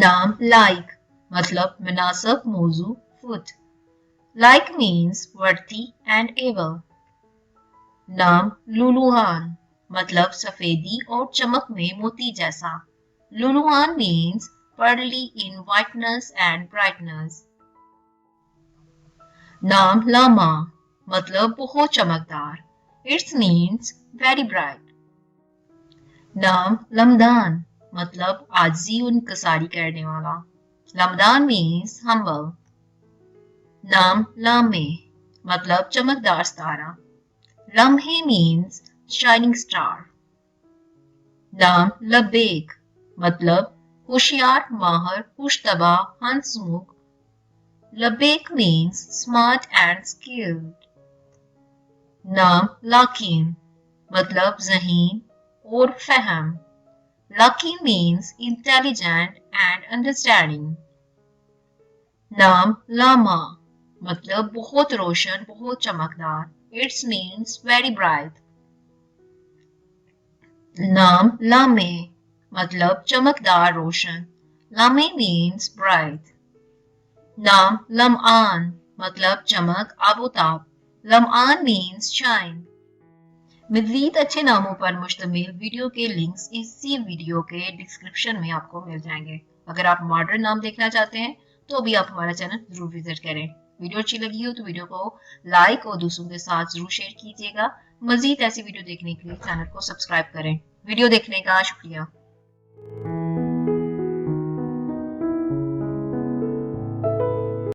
नाम लाइक मतलब मुनासिब मौजू फुट। लाइक मीन्स वर्दी एंड एबल। नाम लुलुहान मतलब सफेदी और चमक में मोती जैसा। लुलुहान means pearly in whiteness and brightness। नाम लामा मतलब बहुत चमकदार। It means very bright। नाम लमदान मतलब आजी और इंकसारी करने वाला। लमदान means humble। नाम लामे मतलब चमकदार सितारा। लम्हे means shining star। नाम लबेक मतलब होशियार, माहर, खुशतबा, हंसमुख। लबेक means smart and skilled। नाम लाकिन मतलब ज़हीन और फहम। Lucky means intelligent and understanding। नाम लामा मतलब बहुत रोशन, बहुत चमकदार। It means very bright। नाम लामे मतलब चमकदार रोशन। लामे means bright। नाम लमआन मतलब चमक, आबोताब। लमआन means shine। मज़ीद अच्छे नामों पर मुश्तमिल वीडियो के लिंक्स इसी वीडियो के डिस्क्रिप्शन में आपको मिल जाएंगे। अगर आप मॉडर्न नाम देखना चाहते हैं तो भी आप हमारा चैनल जरूर विजिट करें। वीडियो अच्छी लगी हो तो वीडियो को लाइक और दूसरों के साथ जरूर शेयर कीजिएगा। मज़ीद ऐसी वीडियो देखने के लिए चैनल को सब्सक्राइब करें। वीडियो देखने का शुक्रिया।